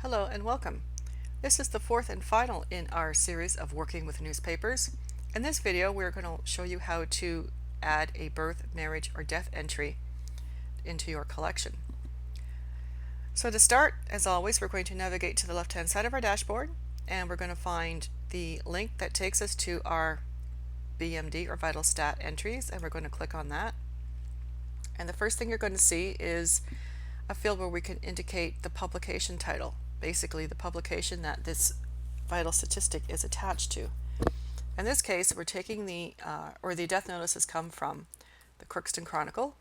Hello and welcome. This is the fourth and final in our series of working with newspapers. In this video, we're going to show you how to add a birth, marriage, or death entry into your collection. So to start, as always, we're going to navigate to the left-hand side of our dashboard, and we're going to find the link that takes us to our BMD or Vital Stat entries, and we're going to click on that. And the first thing you're going to see is a field where we can indicate the publication title, basically the publication that this vital statistic is attached to. In this case, we're taking the death notice has come from the Crookston Chronicle,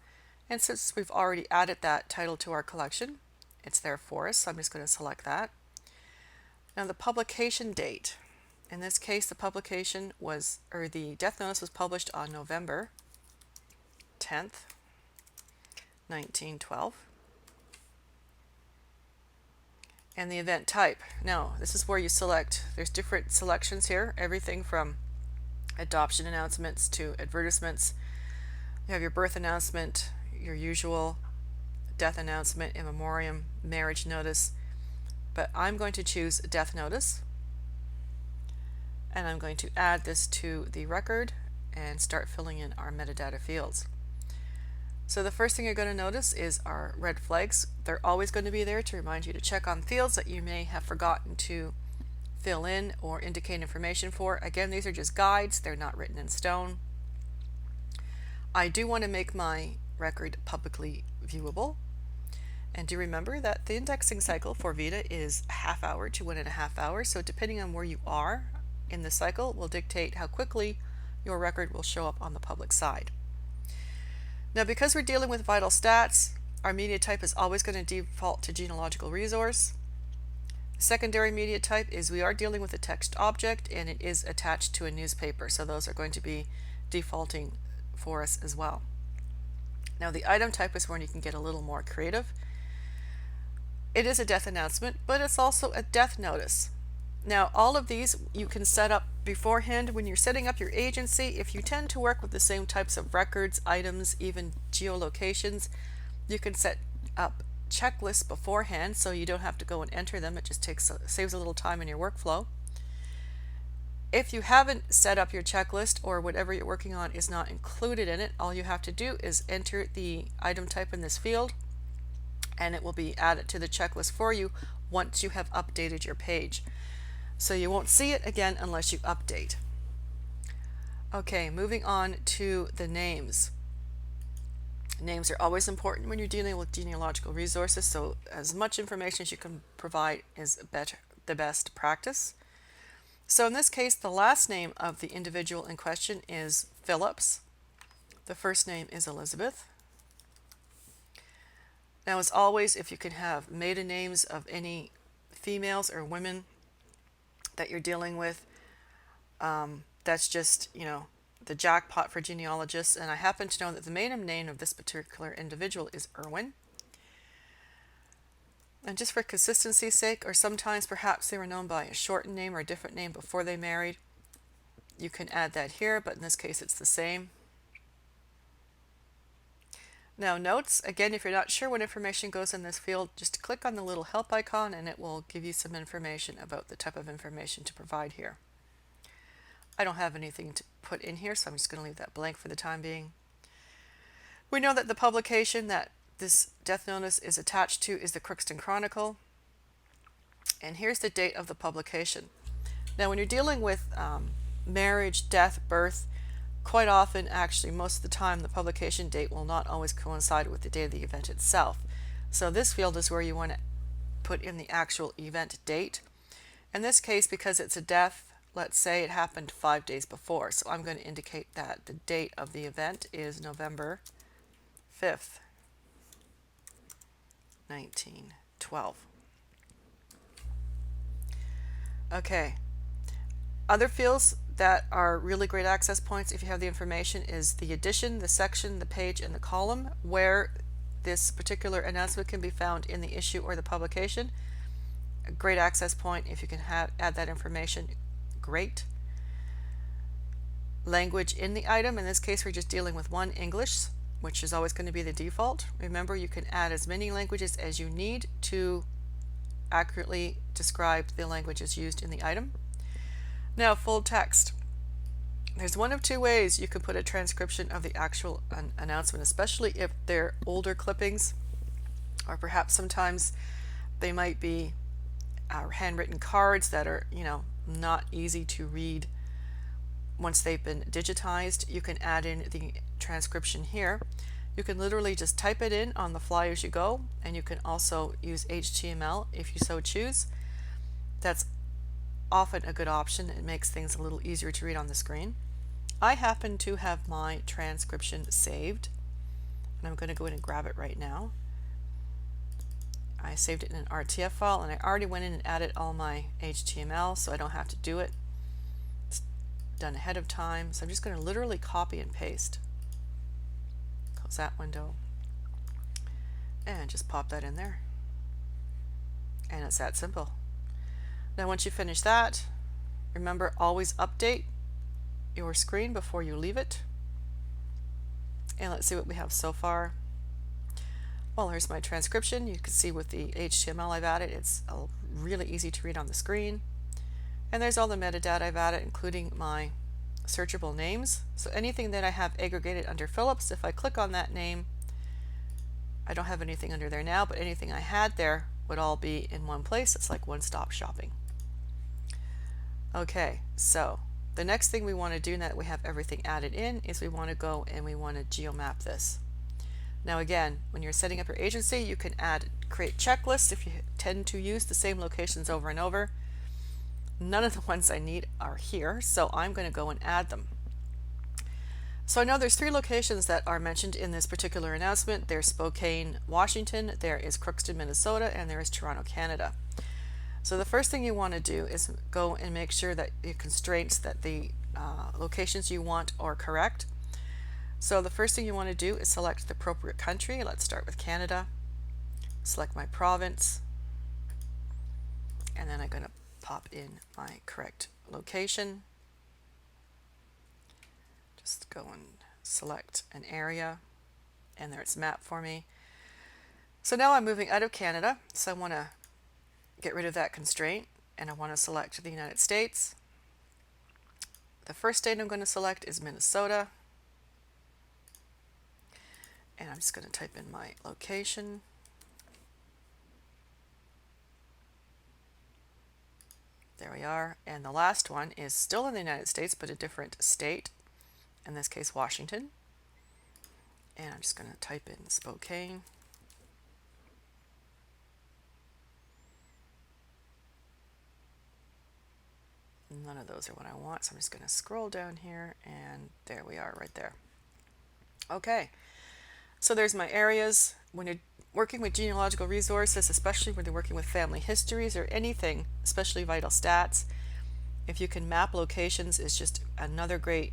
and since we've already added that title to our collection, it's there for us, so I'm just going to select that. Now the publication date. In this case, the death notice was published on November 10th, 1912. And the event type. Now, this is where you select, there's different selections here, everything from adoption announcements to advertisements. You have your birth announcement, your usual death announcement, in memoriam, marriage notice, but I'm going to choose death notice, and I'm going to add this to the record and start filling in our metadata fields. So the first thing you're going to notice is our red flags. They're always going to be there to remind you to check on fields that you may have forgotten to fill in or indicate information for. Again, these are just guides, they're not written in stone. I do want to make my record publicly viewable. And do remember that the indexing cycle for VITA is a half hour to 1.5 hours, so depending on where you are in the cycle will dictate how quickly your record will show up on the public side. Now, because we're dealing with vital stats, our media type is always going to default to genealogical resource. The secondary media type is we are dealing with a text object and it is attached to a newspaper, so those are going to be defaulting for us as well. Now the item type is when you can get a little more creative. It is a death announcement, but it's also a death notice. Now all of these you can set up beforehand when you're setting up your agency. If you tend to work with the same types of records, items, even geolocations, you can set up checklists beforehand so you don't have to go and enter them. It just saves a little time in your workflow. If you haven't set up your checklist or whatever you're working on is not included in it, all you have to do is enter the item type in this field and it will be added to the checklist for you once you have updated your page. So you won't see it again unless you update. Okay, moving on to the names. Names are always important when you're dealing with genealogical resources, so as much information as you can provide is the best practice. So in this case, the last name of the individual in question is Phillips. The first name is Elizabeth. Now, as always, if you can have maiden names of any females or women that you're dealing with, that's just, the jackpot for genealogists. And I happen to know that the maiden name of this particular individual is Irwin. And just for consistency's sake, or sometimes perhaps they were known by a shortened name or a different name before they married, you can add that here, but in this case it's the same. Now notes, again, if you're not sure what information goes in this field, just click on the little help icon and it will give you some information about the type of information to provide here. I don't have anything to put in here, so I'm just going to leave that blank for the time being. We know that the publication that this death notice is attached to is the Crookston Chronicle, and here's the date of the publication. Now when you're dealing with marriage, death, birth, quite often, actually most of the time, the publication date will not always coincide with the day of the event itself. So this field is where you want to put in the actual event date. In this case, because it's a death, let's say it happened 5 days before, so I'm going to indicate that the date of the event is November 5th, 1912. Okay, other fields that are really great access points if you have the information is the edition, the section, the page, and the column where this particular announcement can be found in the issue or the publication. A great access point if you can add that information. Great. Language in the item, in this case we're just dealing with one, English, which is always going to be the default. Remember, you can add as many languages as you need to accurately describe the languages used in the item. Now, full text. There's one of two ways you can put a transcription of the actual announcement, especially if they're older clippings, or perhaps sometimes they might be handwritten cards that are, not easy to read once they've been digitized. You can add in the transcription here. You can literally just type it in on the fly as you go, and you can also use HTML if you so choose. That's often a good option. It makes things a little easier to read on the screen. I happen to have my transcription saved, and I'm going to go in and grab it right now. I saved it in an RTF file, and I already went in and added all my HTML, so I don't have to do it. It's done ahead of time, so I'm just going to literally copy and paste. Close that window, and just pop that in there. And it's that simple. Now once you finish that, remember, always update your screen before you leave it. And let's see what we have so far. Well, here's my transcription. You can see with the HTML I've added, it's really easy to read on the screen. And there's all the metadata I've added, including my searchable names. So anything that I have aggregated under Phillips, if I click on that name, I don't have anything under there now, but anything I had there would all be in one place. It's like one-stop shopping. Okay, so the next thing we want to do now that we have everything added in is we want to go and we want to geomap this. Now again, when you're setting up your agency, you can create checklists if you tend to use the same locations over and over. None of the ones I need are here, so I'm going to go and add them. So I know there's 3 locations that are mentioned in this particular announcement. There's Spokane, Washington, there is Crookston, Minnesota, and there is Toronto, Canada. So the first thing you want to do is go and make sure that the constraints, that the locations you want are correct. So the first thing you want to do is select the appropriate country. Let's start with Canada. Select my province, and then I'm going to pop in my correct location. Just go and select an area, and there it's mapped for me. So now I'm moving out of Canada, so I want to get rid of that constraint, and I want to select the United States. The first state I'm going to select is Minnesota, and I'm just going to type in my location. There we are. And the last one is still in the United States, but a different state, in this case Washington. And I'm just going to type in Spokane. None of those are what I want, so I'm just going to scroll down here, and there we are right there. Okay, so there's my areas. When you're working with genealogical resources, especially when you're working with family histories or anything, especially vital stats, if you can map locations, it's just another great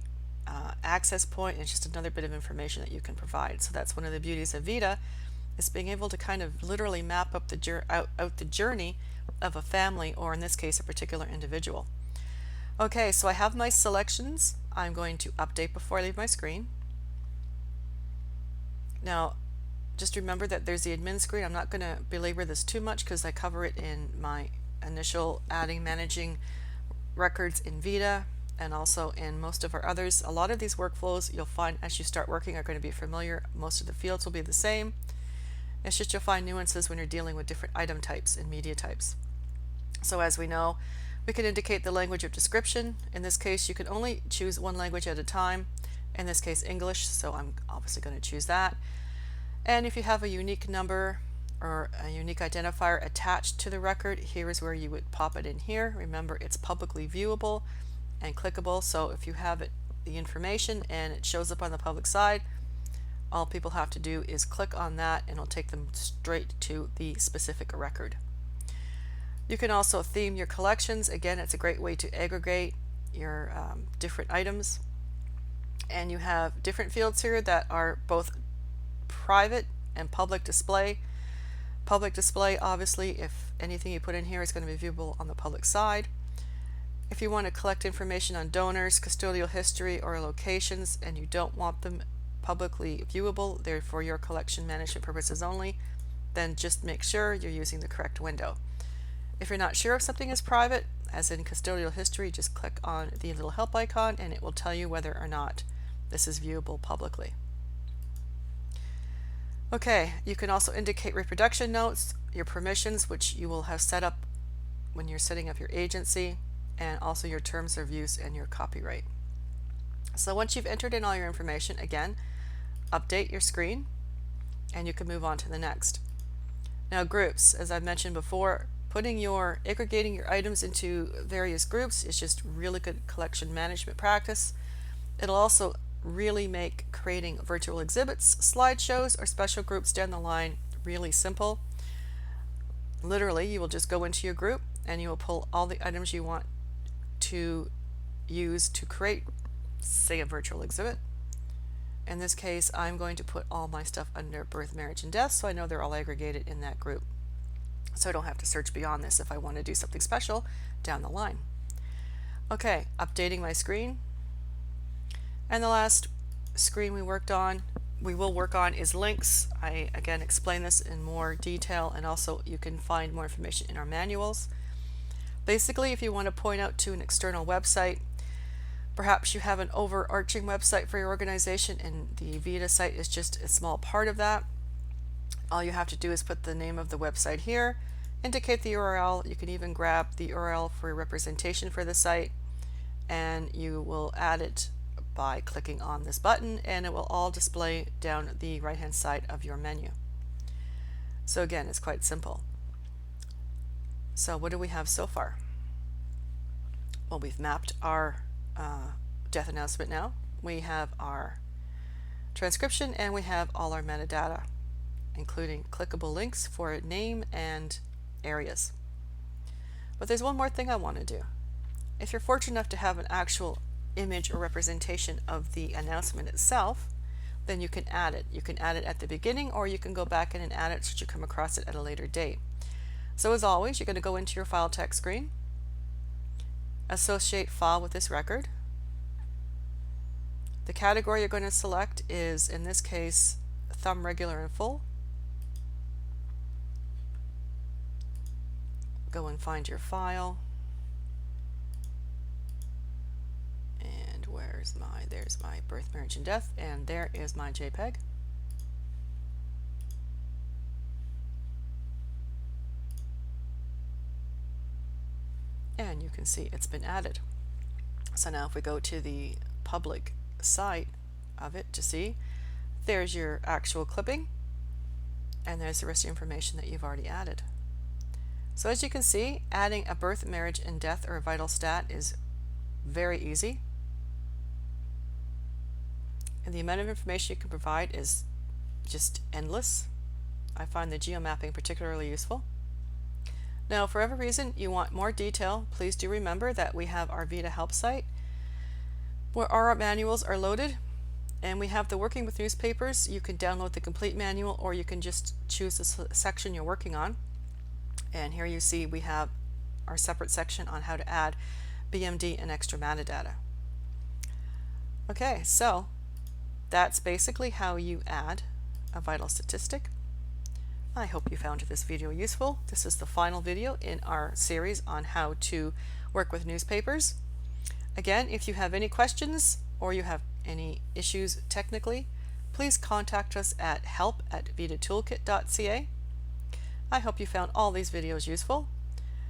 access point, and it's just another bit of information that you can provide. So that's one of the beauties of VITA, is being able to kind of literally map up out the journey of a family, or in this case a particular individual. Okay, so I have my selections. I'm going to update before I leave my screen. Now, just remember that there's the admin screen. I'm not going to belabor this too much because I cover it in my initial managing records in VITA, and also in most of our others. A lot of these workflows you'll find as you start working are going to be familiar. Most of the fields will be the same. It's just you'll find nuances when you're dealing with different item types and media types. So as we know, we can indicate the language of description. In this case, you can only choose one language at a time. In this case, English, so I'm obviously going to choose that. And if you have a unique number or a unique identifier attached to the record, here is where you would pop it in here. Remember, it's publicly viewable and clickable, so if you have the information and it shows up on the public side, all people have to do is click on that, and it'll take them straight to the specific record. You can also theme your collections. Again, it's a great way to aggregate your different items. And you have different fields here that are both private and public display. Public display, obviously, if anything you put in here is going to be viewable on the public side. If you want to collect information on donors, custodial history, or locations, and you don't want them publicly viewable, they're for your collection management purposes only, then just make sure you're using the correct window. If you're not sure if something is private, as in custodial history, just click on the little help icon and it will tell you whether or not this is viewable publicly. Okay, you can also indicate reproduction notes, your permissions, which you will have set up when you're setting up your agency, and also your terms of use and your copyright. So once you've entered in all your information, again, update your screen and you can move on to the next. Now groups, as I've mentioned before, aggregating your items into various groups is just really good collection management practice. It'll also really make creating virtual exhibits, slideshows, or special groups down the line really simple. Literally, you will just go into your group and you will pull all the items you want to use to create, say, a virtual exhibit. In this case, I'm going to put all my stuff under birth, marriage, and death, so I know they're all aggregated in that group. So I don't have to search beyond this if I want to do something special down the line. Okay, updating my screen. And the last screen we will work on is links. I again explain this in more detail, and also you can find more information in our manuals. Basically, if you want to point out to an external website, perhaps you have an overarching website for your organization and the VITA site is just a small part of that. All you have to do is put the name of the website here, indicate the URL. You can even grab the URL for representation for the site, and you will add it by clicking on this button, and it will all display down the right hand side of your menu. So again, it's quite simple. So what do we have so far? Well, we've mapped our death announcement now. We have our transcription and we have all our metadata, including clickable links for name and areas. But there's one more thing I want to do. If you're fortunate enough to have an actual image or representation of the announcement itself, then you can add it. You can add it at the beginning, or you can go back in and add it should you come across it at a later date. So as always, you're going to go into your file text screen, associate file with this record. The category you're going to select is, in this case, thumb regular and full. Go and find your file. And there's my birth, marriage, and death, and there is my JPEG. And you can see it's been added. So now if we go to the public site of it to see, there's your actual clipping, and there's the rest of the information that you've already added. So as you can see, adding a birth, marriage, and death or a vital stat is very easy. And the amount of information you can provide is just endless. I find the geomapping particularly useful. Now, for whatever reason you want more detail, please do remember that we have our VITA help site where our manuals are loaded, and we have the working with newspapers. You can download the complete manual, or you can just choose the section you're working on. And here you see we have our separate section on how to add BMD and extra metadata. Okay, so that's basically how you add a vital statistic. I hope you found this video useful. This is the final video in our series on how to work with newspapers. Again, if you have any questions or you have any issues technically, please contact us at help@vitatoolkit.ca. I hope you found all these videos useful.